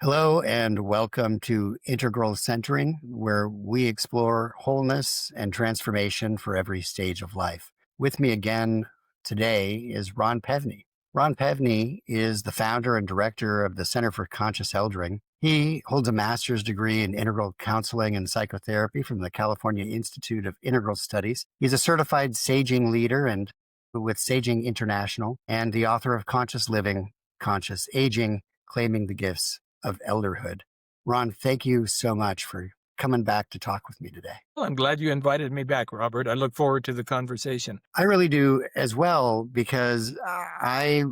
Hello and welcome to Integral Centering, where we explore wholeness and transformation for every stage of life. With me again today is Ron Pevny. Ron Pevny is the founder and director of the Center for Conscious Eldering. He holds a master's degree in integral counseling and psychotherapy from the California Institute of Integral Studies. He's a certified saging leader and with Saging International and the author of Conscious Living, Conscious Aging, Claiming the Gifts of Elderhood. Ron, thank you so much for coming back to talk with me today. Well, I'm glad you invited me back, Robert. I look forward to the conversation. I really do as well, because I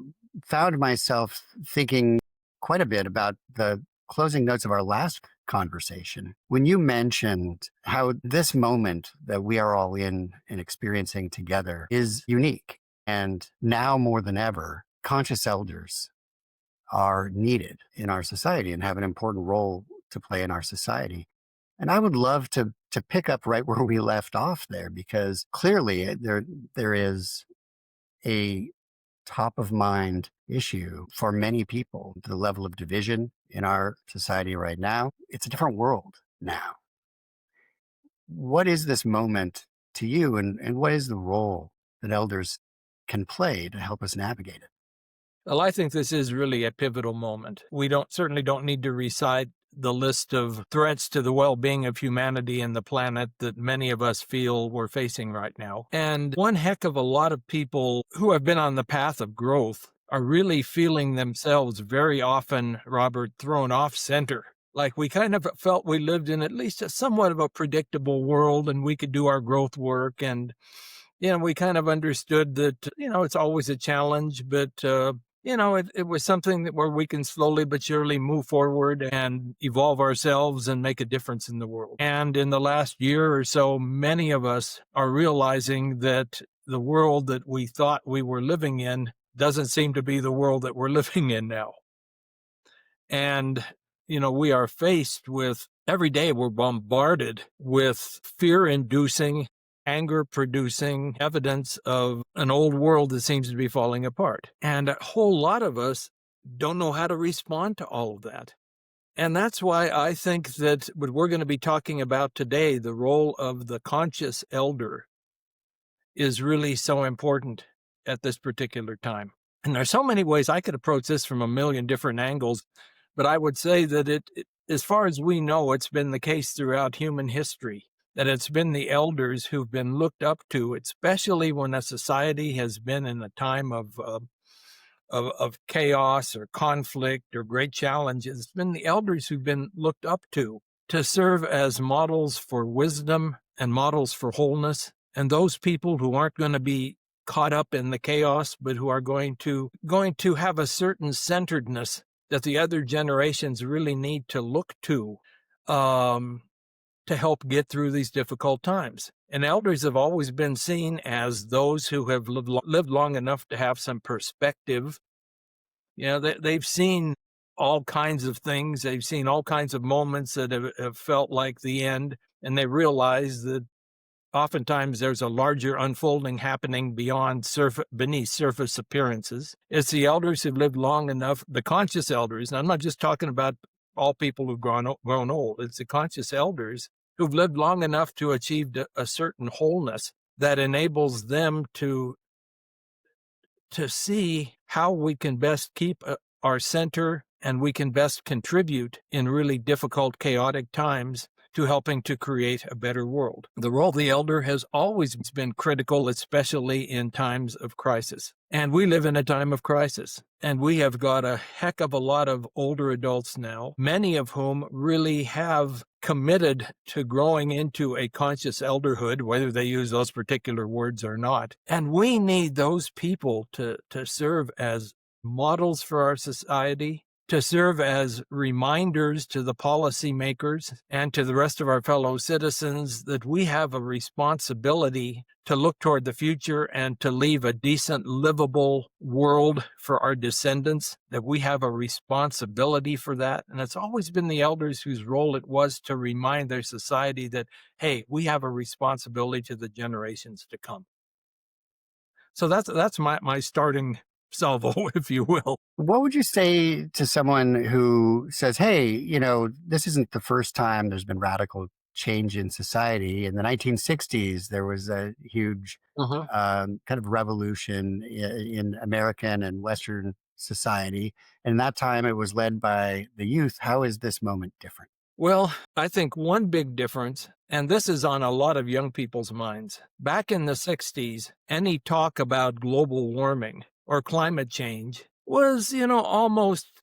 found myself thinking quite a bit about the closing notes of our last conversation when you mentioned how this moment that we are all in and experiencing together is unique. And now more than ever, conscious elders are needed in our society and have an important role to play in our society. And I would love to pick up right where we left off there, because clearly there is a top of mind issue for many people. The level of division in our society right now, it's a different world now. What is this moment to you, and what is the role that elders can play to help us navigate it? Well, I think this is really a pivotal moment. We certainly don't need to recite the list of threats to the well-being of humanity and the planet that many of us feel we're facing right now. And one heck of a lot of people who have been on the path of growth are really feeling themselves very often, Robert, thrown off center. Like we kind of felt we lived in at least a somewhat of a predictable world and we could do our growth work. And, we kind of understood that, it's always a challenge, but, it was something where we can slowly but surely move forward and evolve ourselves and make a difference in the world. And in the last year or so, many of us are realizing that the world that we thought we were living in doesn't seem to be the world that we're living in now. And, we are faced with, every day we're bombarded with fear-inducing, anger-producing evidence of an old world that seems to be falling apart. And a whole lot of us don't know how to respond to all of that. And that's why I think that what we're going to be talking about today, the role of the conscious elder, is really so important at this particular time. And there's so many ways I could approach this from a million different angles, but I would say that as far as we know, it's been the case throughout human history, that it's been the elders who've been looked up to, especially when a society has been in a time of chaos or conflict or great challenges. It's been the elders who've been looked up to serve as models for wisdom and models for wholeness. And those people who aren't going to be caught up in the chaos, but who are going to have a certain centeredness that the other generations really need to look to help get through these difficult times. And elders have always been seen as those who have lived long enough to have some perspective. They've seen all kinds of things. They've seen all kinds of moments that have felt like the end. And they realize that oftentimes there's a larger unfolding happening beneath surface appearances. It's the elders who've lived long enough, the conscious elders, and I'm not just talking about all people who've grown old. It's the conscious elders who've lived long enough to achieve a certain wholeness that enables them to see how we can best keep our center and we can best contribute in really difficult, chaotic times to helping to create a better world. The role of the elder has always been critical, especially in times of crisis. And we live in a time of crisis. And we have got a heck of a lot of older adults now, many of whom really have committed to growing into a conscious elderhood, whether they use those particular words or not. And we need those people to serve as models for our society, to serve as reminders to the policymakers and to the rest of our fellow citizens that we have a responsibility to look toward the future and to leave a decent, livable world for our descendants, that we have a responsibility for that. And it's always been the elders whose role it was to remind their society that, hey, we have a responsibility to the generations to come. So that's my starting salvo, if you will. What would you say to someone who says, hey, this isn't the first time there's been radical change in society? In the 1960s, there was a huge Mhm. kind of revolution in American and Western society. And that time it was led by the youth. How is this moment different? Well, I think one big difference, and this is on a lot of young people's minds, back in the 60s, any talk about global warming or climate change was,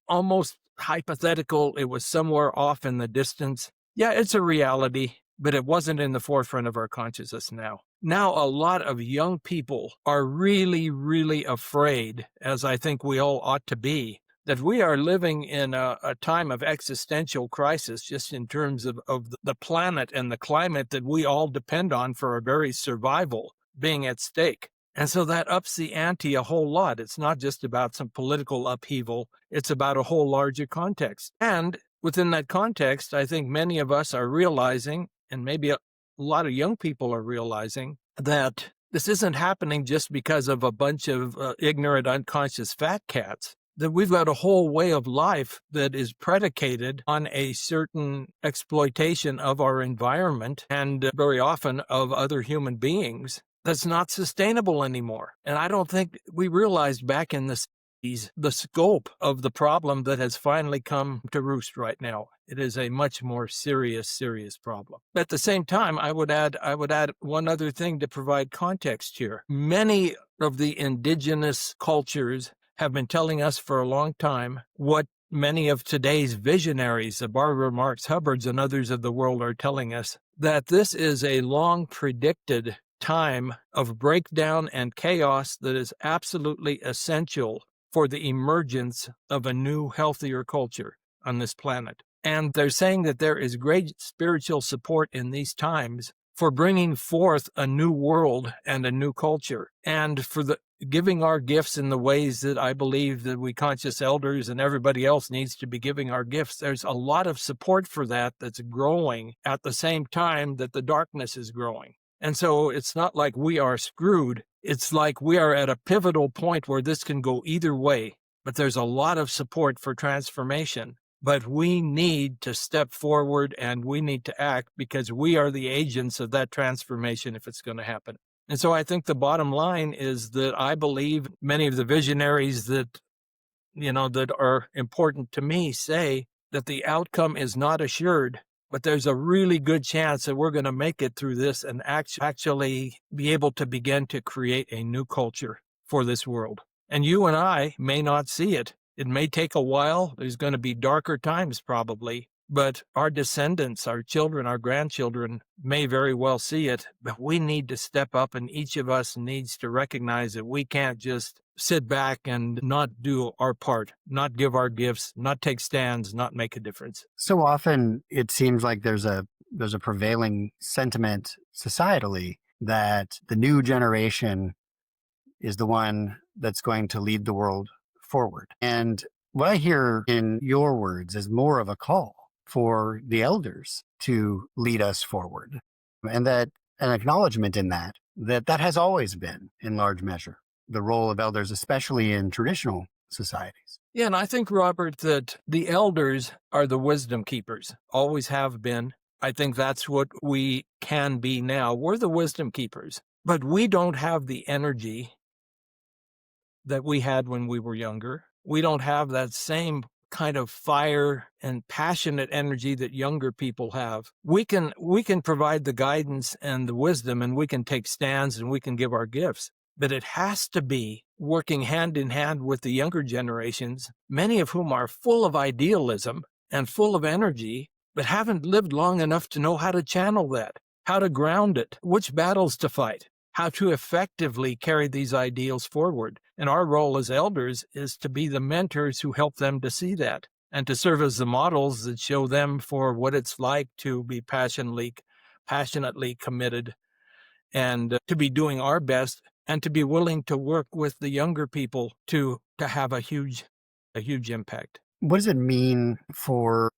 almost hypothetical. It was somewhere off in the distance. Yeah, it's a reality, but it wasn't in the forefront of our consciousness now. Now, a lot of young people are really, really afraid, as I think we all ought to be, that we are living in a time of existential crisis, just in terms of the planet and the climate that we all depend on for our very survival being at stake. And so that ups the ante a whole lot. It's not just about some political upheaval, it's about a whole larger context. And within that context, I think many of us are realizing, and maybe a lot of young people are realizing, that this isn't happening just because of a bunch of ignorant, unconscious fat cats, that we've got a whole way of life that is predicated on a certain exploitation of our environment and very often of other human beings that's not sustainable anymore. And I don't think we realized back in the 60s the scope of the problem that has finally come to roost right now. It is a much more serious problem. At the same time, I would add one other thing to provide context here. Many of the indigenous cultures have been telling us for a long time what many of today's visionaries, the Barbara Marx Hubbards and others of the world, are telling us, that this is a long predicted time of breakdown and chaos that is absolutely essential for the emergence of a new, healthier culture on this planet. And they're saying that there is great spiritual support in these times for bringing forth a new world and a new culture, and for the giving our gifts in the ways that I believe that we conscious elders and everybody else needs to be giving our gifts. There's a lot of support for that that's growing at the same time that the darkness is growing. And so it's not like we are screwed. It's like we are at a pivotal point where this can go either way, but there's a lot of support for transformation. But we need to step forward and we need to act, because we are the agents of that transformation if it's going to happen. And so I think the bottom line is that I believe many of the visionaries that are important to me say that the outcome is not assured, but there's a really good chance that we're going to make it through this and actually be able to begin to create a new culture for this world. And you and I may not see it. It may take a while. There's going to be darker times probably, but our descendants, our children, our grandchildren may very well see it. But we need to step up, and each of us needs to recognize that we can't just sit back and not do our part, not give our gifts, not take stands, not make a difference. So often it seems like there's a prevailing sentiment societally that the new generation is the one that's going to lead the world forward. And what I hear in your words is more of a call for the elders to lead us forward, and that an acknowledgement in that has always been, in large measure, the role of elders, especially in traditional societies. Yeah, and I think, Robert, that the elders are the wisdom keepers, always have been. I think that's what we can be now. We're the wisdom keepers, but we don't have the energy that we had when we were younger. We don't have that same kind of fire and passionate energy that younger people have. We can provide the guidance and the wisdom, and we can take stands and we can give our gifts, but it has to be working hand in hand with the younger generations, many of whom are full of idealism and full of energy, but haven't lived long enough to know how to channel that, how to ground it, which battles to fight, how to effectively carry these ideals forward. And our role as elders is to be the mentors who help them to see that, and to serve as the models that show them for what it's like to be passionately committed, and to be doing our best, and to be willing to work with the younger people to have a huge impact. What does it mean for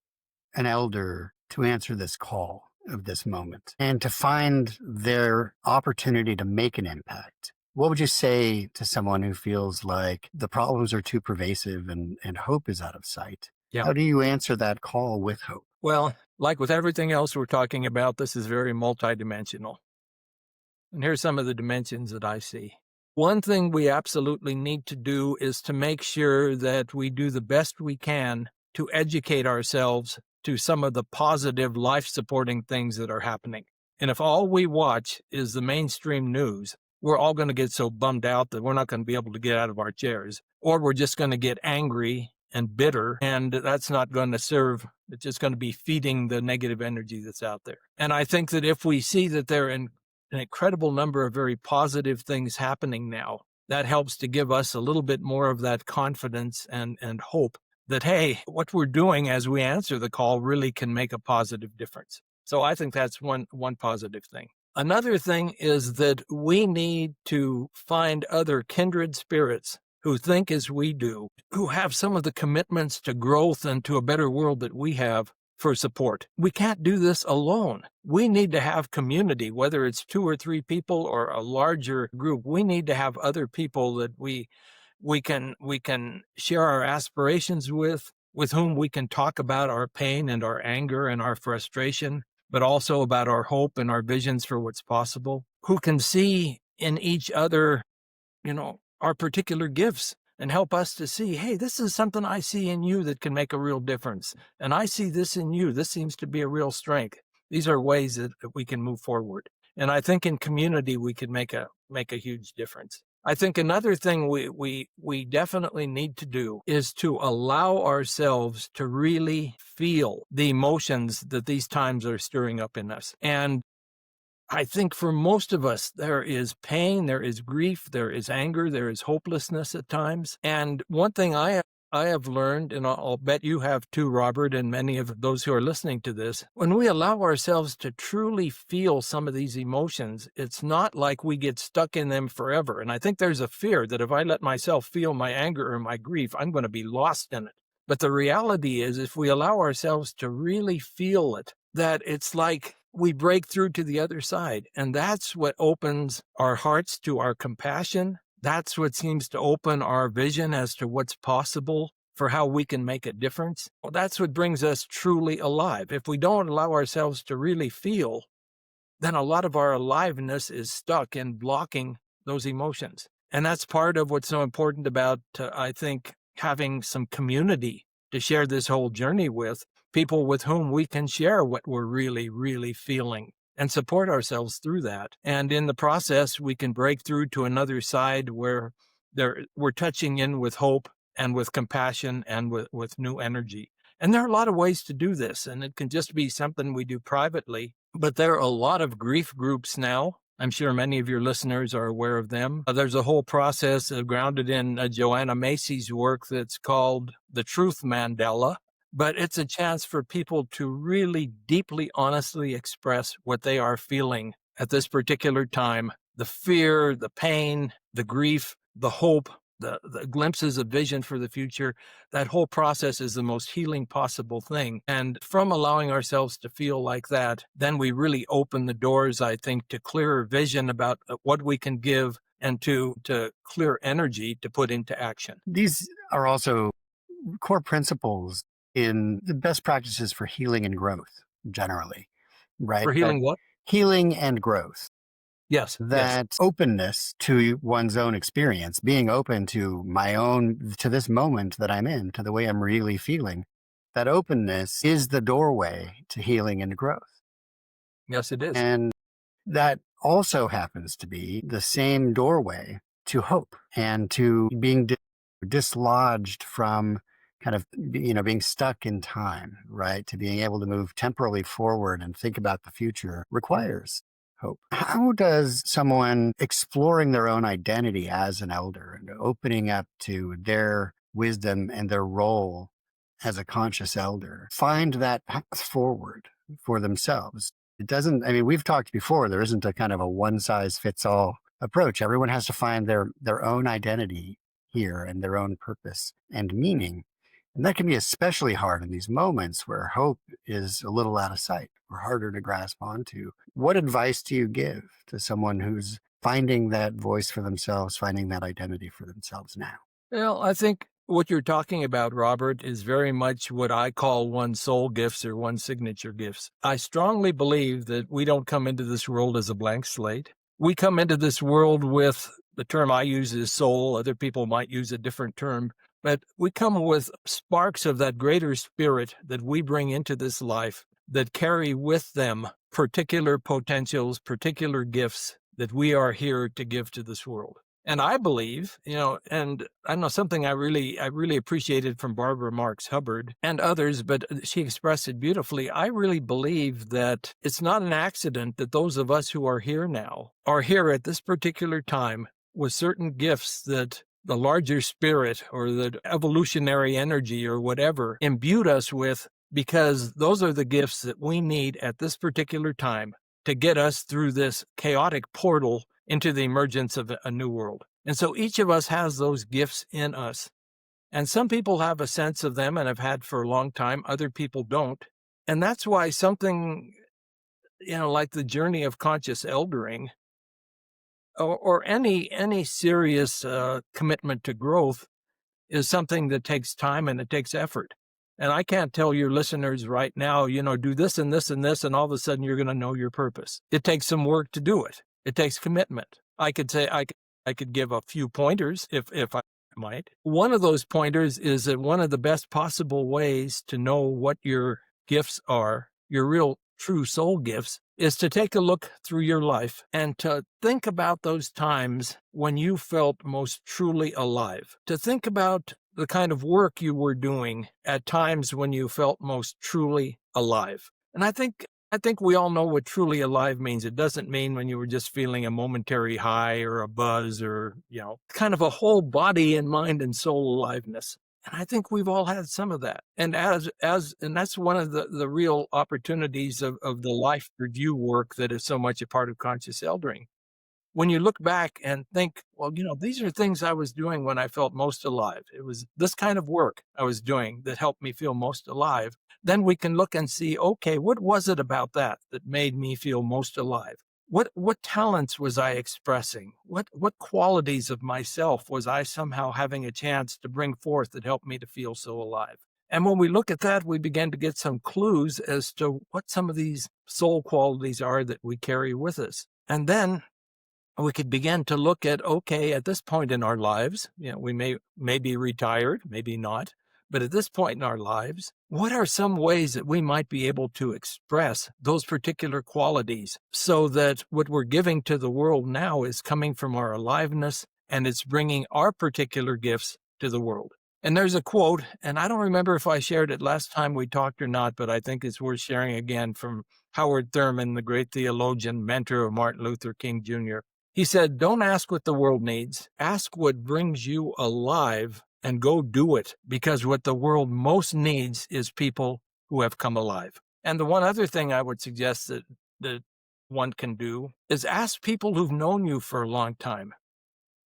an elder to answer this call of this moment and to find their opportunity to make an impact What would you say to someone who feels like the problems are too pervasive and hope is out of sight? Yeah. How do you answer that call with hope? Well, like with everything else we're talking about, this is very multidimensional. And here's some of the dimensions that I see. One thing we absolutely need to do is to make sure that we do the best we can to educate ourselves to some of the positive life supporting things that are happening. And if all we watch is the mainstream news, we're all going to get so bummed out that we're not going to be able to get out of our chairs, or we're just going to get angry and bitter, and that's not going to serve. It's just going to be feeding the negative energy that's out there. And I think that if we see that there are an incredible number of very positive things happening now, that helps to give us a little bit more of that confidence and hope that, hey, what we're doing as we answer the call really can make a positive difference. So I think that's one positive thing. Another thing is that we need to find other kindred spirits who think as we do, who have some of the commitments to growth and to a better world that we have, for support. We can't do this alone. We need to have community, whether it's 2 or 3 people or a larger group. We need to have other people that we can share our aspirations with whom we can talk about our pain and our anger and our frustration, but also about our hope and our visions for what's possible, who can see in each other, our particular gifts and help us to see, hey, this is something I see in you that can make a real difference. And I see this in you. This seems to be a real strength. These are ways that we can move forward. And I think in community, we can make a huge difference. I think another thing we definitely need to do is to allow ourselves to really feel the emotions that these times are stirring up in us. And I think for most of us, there is pain, there is grief, there is anger, there is hopelessness at times. And one thing I have learned, and I'll bet you have too, Robert, and many of those who are listening to this, when we allow ourselves to truly feel some of these emotions, it's not like we get stuck in them forever. And I think there's a fear that if I let myself feel my anger or my grief, I'm going to be lost in it. But the reality is, if we allow ourselves to really feel it, that it's like we break through to the other side. And that's what opens our hearts to our compassion. That's what seems to open our vision as to what's possible for how we can make a difference. Well, that's what brings us truly alive. If we don't allow ourselves to really feel, then a lot of our aliveness is stuck in blocking those emotions. And that's part of what's so important about, I think, having some community to share this whole journey with, people with whom we can share what we're really, really feeling and support ourselves through that. And in the process, we can break through to another side where we're touching in with hope and with compassion and with new energy. And there are a lot of ways to do this, and it can just be something we do privately. But there are a lot of grief groups now. I'm sure many of your listeners are aware of them. There's a whole process grounded in Joanna Macy's work that's called the Truth Mandela. But it's a chance for people to really deeply, honestly express what they are feeling at this particular time. The fear, the pain, the grief, the hope, the glimpses of vision for the future. That whole process is the most healing possible thing. And from allowing ourselves to feel like that, then we really open the doors, I think, to clearer vision about what we can give and to clear energy to put into action. These are also core principles in the best practices for healing and growth, generally, right? For healing what? Healing and growth. Yes. That openness to one's own experience, being open to to this moment that I'm in, to the way I'm really feeling, that openness is the doorway to healing and growth. Yes, it is. And that also happens to be the same doorway to hope and to being dislodged from kind of, being stuck in time, right? To being able to move temporally forward and think about the future requires hope. How does someone exploring their own identity as an elder and opening up to their wisdom and their role as a conscious elder find that path forward for themselves? It doesn't, we've talked before, there isn't a kind of a one size fits all approach. Everyone has to find their own identity here and their own purpose and meaning. And that can be especially hard in these moments where hope is a little out of sight or harder to grasp onto. What advice do you give to someone who's finding that voice for themselves, finding that identity for themselves now? Well, I think what you're talking about, Robert, is very much what I call one soul gifts or one signature gifts. I strongly believe that we don't come into this world as a blank slate. We come into this world with, the term I use is soul. Other people might use a different term, but we come with sparks of that greater spirit that we bring into this life that carry with them particular potentials, particular gifts that we are here to give to this world. And I believe, and I know something I really appreciated from Barbara Marx Hubbard and others, but she expressed it beautifully. I really believe that it's not an accident that those of us who are here now are here at this particular time with certain gifts that the larger spirit or the evolutionary energy or whatever imbued us with, because those are the gifts that we need at this particular time to get us through this chaotic portal into the emergence of a new world. And so each of us has those gifts in us. And some people have a sense of them and have had for a long time. Other people don't. And that's why something, like the journey of conscious eldering or any serious commitment to growth is something that takes time and it takes effort. And I can't tell your listeners right now, do this and this and this, and all of a sudden you're going to know your purpose. It takes some work to do it. It takes commitment. I could say I could give a few pointers if I might. One of those pointers is that one of the best possible ways to know what your gifts are, your real true soul gifts, is to take a look through your life and to think about those times when you felt most truly alive. To think about the kind of work you were doing at times when you felt most truly alive. And I think we all know what truly alive means. It doesn't mean when you were just feeling a momentary high or a buzz or, kind of a whole body and mind and soul aliveness. And I think we've all had some of that. And and that's one of the real opportunities of the life review work that is so much a part of conscious eldering. When you look back and think, well, these are things I was doing when I felt most alive. It was this kind of work I was doing that helped me feel most alive. Then we can look and see, okay, what was it about that made me feel most alive? What talents was I expressing? What qualities of myself was I somehow having a chance to bring forth that helped me to feel so alive? And when we look at that, we begin to get some clues as to what some of these soul qualities are that we carry with us. And then we could begin to look at, okay, at this point in our lives, we may be retired, maybe not, but at this point in our lives, what are some ways that we might be able to express those particular qualities so that what we're giving to the world now is coming from our aliveness and it's bringing our particular gifts to the world? And there's a quote, and I don't remember if I shared it last time we talked or not, but I think it's worth sharing again, from Howard Thurman, the great theologian, mentor of Martin Luther King Jr. He said, "Don't ask what the world needs. Ask what brings you alive and go do it, because what the world most needs is people who have come alive." And the one other thing I would suggest that one can do is ask people who've known you for a long time.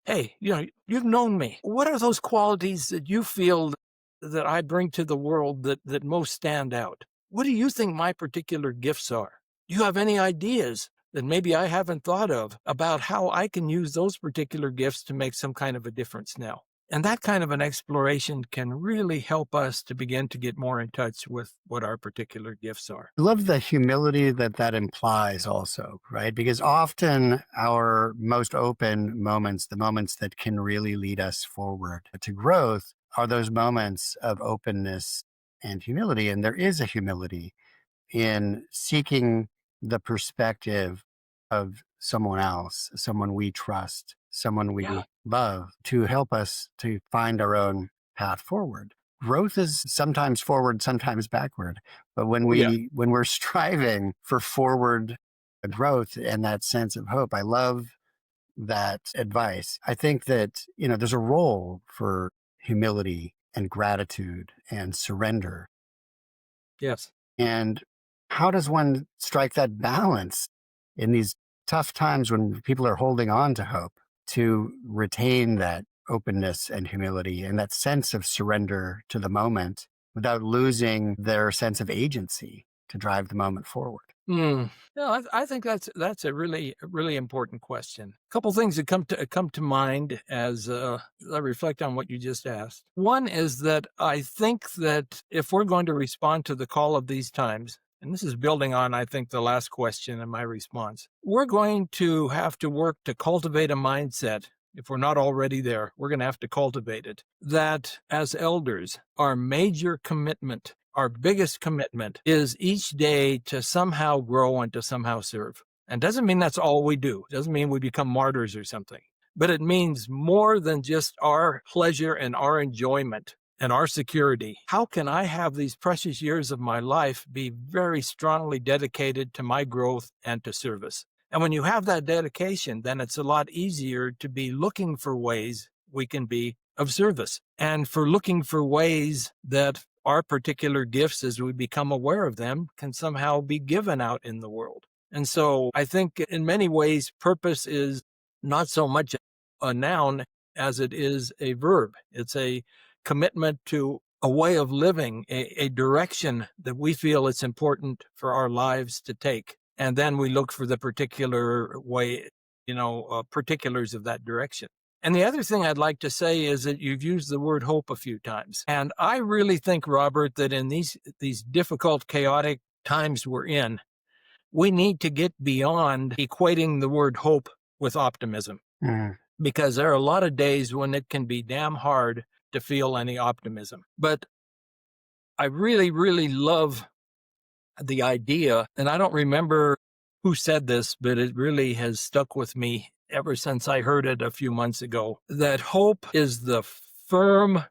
Hey, you've known me. What are those qualities that you feel that I bring to the world that most stand out? What do you think my particular gifts are? Do you have any ideas that maybe I haven't thought of about how I can use those particular gifts to make some kind of a difference now? And that kind of an exploration can really help us to begin to get more in touch with what our particular gifts are. I love the humility that implies also, right? Because often our most open moments, the moments that can really lead us forward to growth, are those moments of openness and humility. And there is a humility in seeking the perspective of someone else, someone we trust, someone we love, to help us to find our own path forward. Growth is sometimes forward, sometimes backward. But when we're striving for forward growth and that sense of hope, I love that advice. I think that, there's a role for humility and gratitude and surrender. Yes. And how does one strike that balance in these tough times when people are holding on to hope, to retain that openness and humility and that sense of surrender to the moment without losing their sense of agency to drive the moment forward? Hmm. No, I think that's a really important question. A couple things that come to mind as I reflect on what you just asked. One is that I think that if we're going to respond to the call of these times, and this is building on, I think, the last question and my response, we're going to have to work to cultivate a mindset. If we're not already there, we're going to have to cultivate it. That as elders, our major commitment, our biggest commitment is each day to somehow grow and to somehow serve. And doesn't mean that's all we do. Doesn't mean we become martyrs or something. But it means more than just our pleasure and our enjoyment and our security. How can I have these precious years of my life be very strongly dedicated to my growth and to service? And when you have that dedication, then it's a lot easier to be looking for ways we can be of service and for looking for ways that our particular gifts, as we become aware of them, can somehow be given out in the world. And so I think in many ways, purpose is not so much a noun as it is a verb. It's a commitment to a way of living, a direction that we feel it's important for our lives to take. And then we look for the particular way, particulars of that direction. And the other thing I'd like to say is that you've used the word hope a few times. And I really think, Robert, that in these difficult, chaotic times we're in, we need to get beyond equating the word hope with optimism. Mm. Because there are a lot of days when it can be damn hard to feel any optimism. But I really, really love the idea, and I don't remember who said this, but it really has stuck with me ever since I heard it a few months ago, that hope is the firm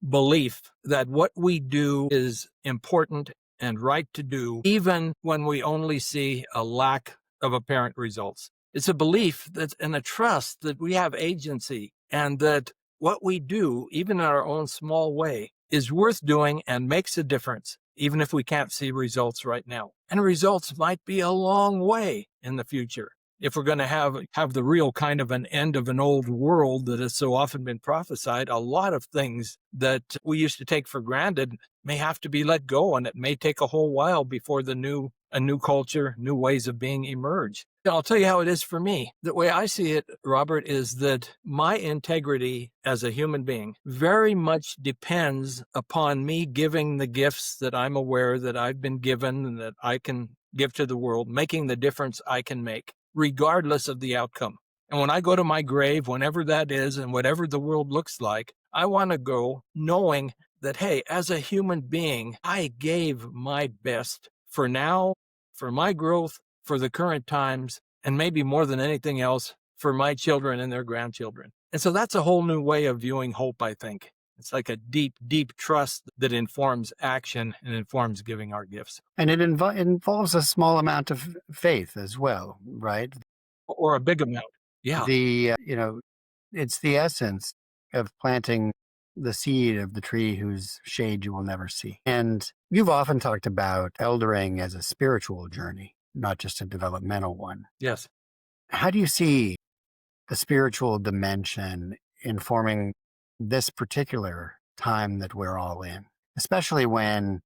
belief that what we do is important and right to do, even when we only see a lack of apparent results. It's a belief and a trust that we have agency and that what we do, even in our own small way, is worth doing and makes a difference, even if we can't see results right now. And results might be a long way in the future. If we're going to have the real kind of an end of an old world that has so often been prophesied, a lot of things that we used to take for granted may have to be let go, and it may take a whole while before a new culture, new ways of being emerge. I'll tell you how it is for me. The way I see it, Robert, is that my integrity as a human being very much depends upon me giving the gifts that I'm aware that I've been given and that I can give to the world, making the difference I can make, regardless of the outcome. And when I go to my grave, whenever that is, and whatever the world looks like, I want to go knowing that, hey, as a human being, I gave my best for now, for my growth, for the current times, and maybe more than anything else, for my children and their grandchildren. And so that's a whole new way of viewing hope, I think. It's like a deep, deep trust that informs action and informs giving our gifts. And it involves a small amount of faith as well, right? Or a big amount. Yeah. It's the essence of planting the seed of the tree whose shade you will never see. And you've often talked about eldering as a spiritual journey, not just a developmental one. Yes. How do you see the spiritual dimension informing this particular time that we're all in, especially when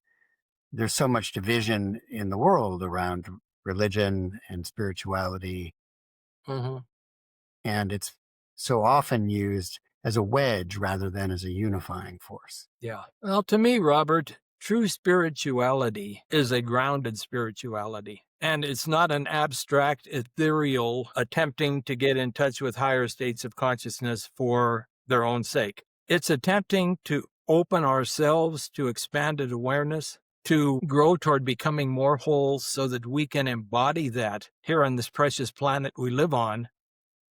there's so much division in the world around religion and spirituality, Mm-hmm. and it's so often used as a wedge rather than as a unifying force? Yeah. Well, to me, Robert, true spirituality is a grounded spirituality. And it's not an abstract, ethereal attempting to get in touch with higher states of consciousness for their own sake. It's attempting to open ourselves to expanded awareness, to grow toward becoming more whole so that we can embody that here on this precious planet we live on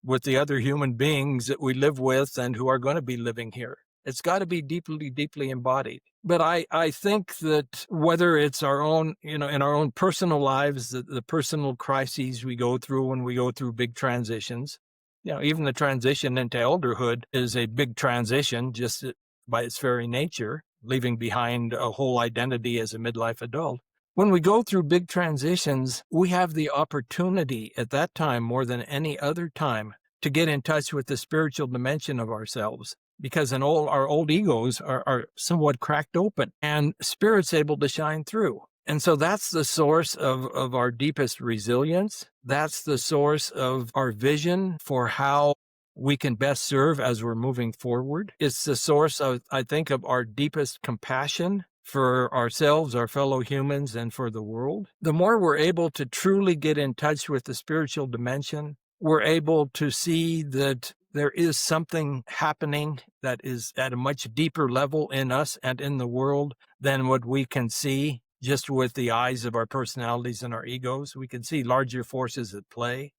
with the other human beings that we live with and who are going to be living here. It's got to be deeply, deeply embodied. But I think that whether it's our own, in our own personal lives, the personal crises we go through when we go through big transitions, even the transition into elderhood is a big transition just by its very nature, leaving behind a whole identity as a midlife adult. When we go through big transitions, we have the opportunity at that time more than any other time to get in touch with the spiritual dimension of ourselves, because our old egos are somewhat cracked open and spirit's able to shine through. And so that's the source of our deepest resilience. That's the source of our vision for how we can best serve as we're moving forward. It's the source of, I think, of our deepest compassion for ourselves, our fellow humans, and for the world. The more we're able to truly get in touch with the spiritual dimension, we're able to see that there is something happening that is at a much deeper level in us and in the world than what we can see just with the eyes of our personalities and our egos. We can see larger forces at play.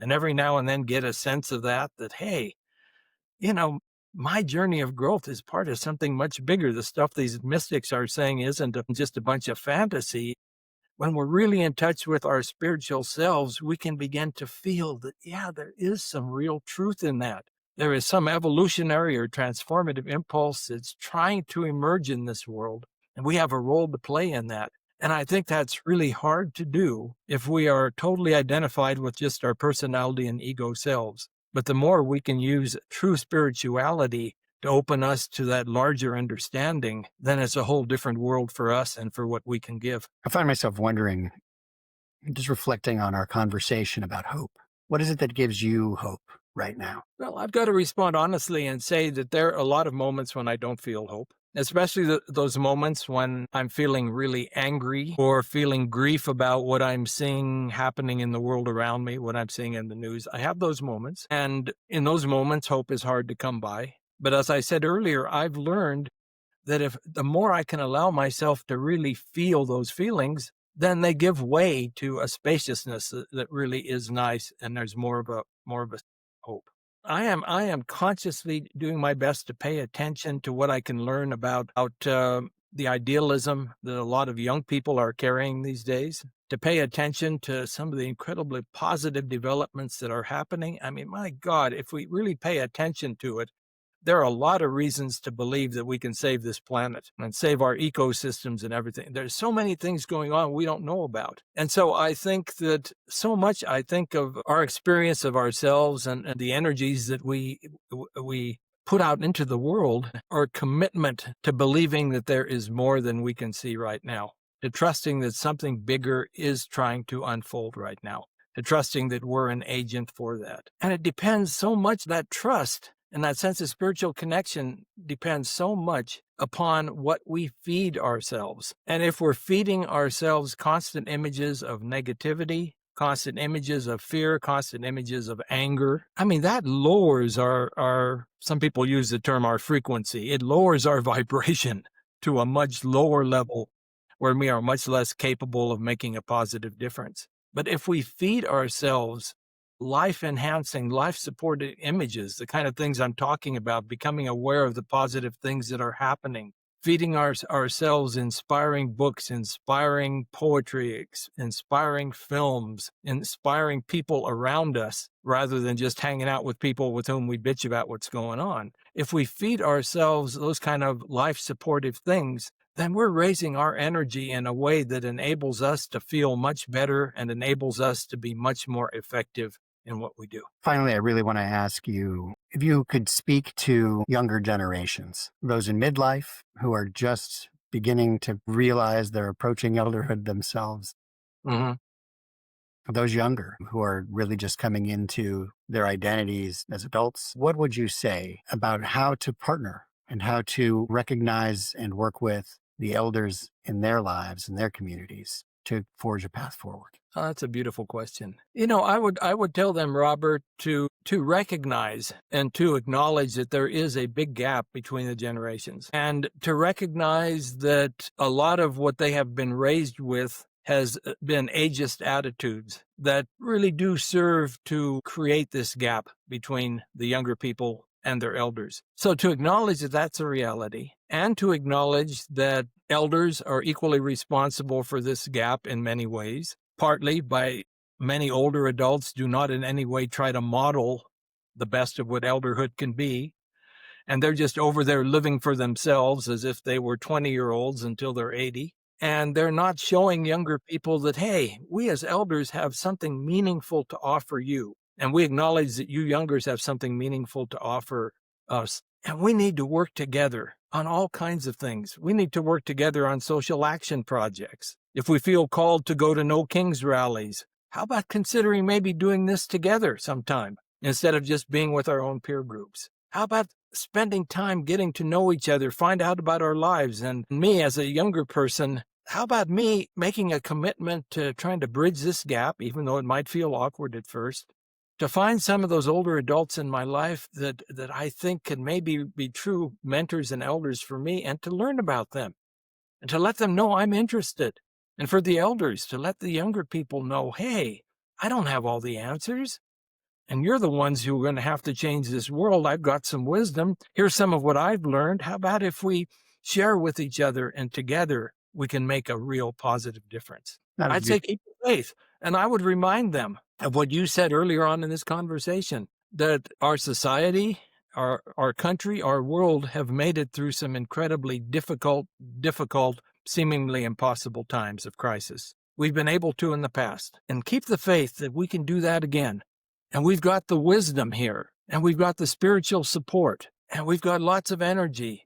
And every now and then get a sense of that, hey, you know, my journey of growth is part of something much bigger. The stuff these mystics are saying isn't just a bunch of fantasy. When we're really in touch with our spiritual selves, we can begin to feel that, yeah, there is some real truth in that. There is some evolutionary or transformative impulse that's trying to emerge in this world, and we have a role to play in that. And I think that's really hard to do if we are totally identified with just our personality and ego selves. But the more we can use true spirituality to open us to that larger understanding, then it's a whole different world for us and for what we can give. I find myself wondering, just reflecting on our conversation about hope. What is it that gives you hope right now? Well, I've got to respond honestly and say that there are a lot of moments when I don't feel hope, especially those moments when I'm feeling really angry or feeling grief about what I'm seeing happening in the world around me, what I'm seeing in the news. I have those moments. And in those moments, hope is hard to come by. But as I said earlier, I've learned that if the more I can allow myself to really feel those feelings, then they give way to a spaciousness that really is nice, and there's more of a hope. I am consciously doing my best to pay attention to what I can learn about the idealism that a lot of young people are carrying these days, to pay attention to some of the incredibly positive developments that are happening. I mean, my God, if we really pay attention to it, there are a lot of reasons to believe that we can save this planet and save our ecosystems and everything. There's so many things going on we don't know about. And so I think that so much, I think of our experience of ourselves and the energies that we put out into the world, our commitment to believing that there is more than we can see right now, to trusting that something bigger is trying to unfold right now, to trusting that we're an agent for that. And it depends so much, that trust and that sense of spiritual connection depends so much upon what we feed ourselves. And if we're feeding ourselves constant images of negativity, constant images of fear, constant images of anger, I mean, that lowers our some people use the term our frequency. It lowers our vibration to a much lower level where we are much less capable of making a positive difference. But if we feed ourselves life-enhancing, life-supported images, the kind of things I'm talking about, becoming aware of the positive things that are happening, feeding ourselves inspiring books, inspiring poetry, inspiring films, inspiring people around us, rather than just hanging out with people with whom we bitch about what's going on. If we feed ourselves those kind of life-supportive things, then we're raising our energy in a way that enables us to feel much better and enables us to be much more effective in what we do. Finally, I really want to ask you if you could speak to younger generations, those in midlife who are just beginning to realize they're approaching elderhood themselves, Mm-hmm. those younger who are really just coming into their identities as adults. What would you say about how to partner and how to recognize and work with the elders in their lives and their communities to forge a path forward? Oh, that's a beautiful question. I would tell them, Robert, to recognize and to acknowledge that there is a big gap between the generations, and to recognize that a lot of what they have been raised with has been ageist attitudes that really do serve to create this gap between the younger people and their elders. So to acknowledge that that's a reality, and to acknowledge that elders are equally responsible for this gap in many ways, partly by many older adults do not in any way try to model the best of what elderhood can be, and they're just over there living for themselves as if they were 20-year-olds until they're 80. And they're not showing younger people that, hey, we as elders have something meaningful to offer you. And we acknowledge that you youngers have something meaningful to offer us. And we need to work together on all kinds of things. We need to work together on social action projects. If we feel called to go to No Kings rallies, how about considering maybe doing this together sometime instead of just being with our own peer groups? How about spending time getting to know each other, find out about our lives? And me as a younger person, how about me making a commitment to trying to bridge this gap, even though it might feel awkward at first, to find some of those older adults in my life that I think can maybe be true mentors and elders for me, and to learn about them and to let them know I'm interested. And for the elders to let the younger people know, hey, I don't have all the answers. And you're the ones who are going to have to change this world. I've got some wisdom. Here's some of what I've learned. How about if we share with each other, and together we can make a real positive difference? That'd I'd be say keep the faith. And I would remind them of what you said earlier on in this conversation, that our society, our country, our world have made it through some incredibly difficult, seemingly impossible times of crisis. We've been able to in the past. And keep the faith that we can do that again. And we've got the wisdom here, and we've got the spiritual support, and we've got lots of energy,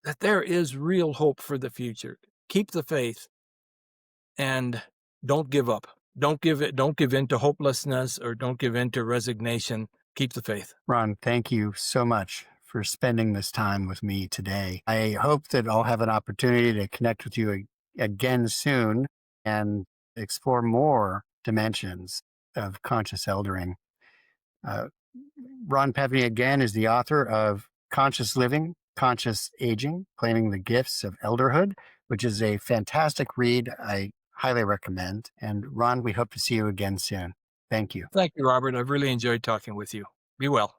that there is real hope for the future. Keep the faith, and don't give up. Don't give in to hopelessness, or don't give in to resignation. Keep the faith. Ron, thank you so much for spending this time with me today. I hope that I'll have an opportunity to connect with you again soon and explore more dimensions of conscious eldering. Uh, Ron Pevny, again, is the author of Conscious Living, Conscious Aging, Claiming the Gifts of Elderhood, which is a fantastic read. I highly recommend. And Ron, we hope to see you again soon. Thank you. Thank you, Robert. I've really enjoyed talking with you. Be well.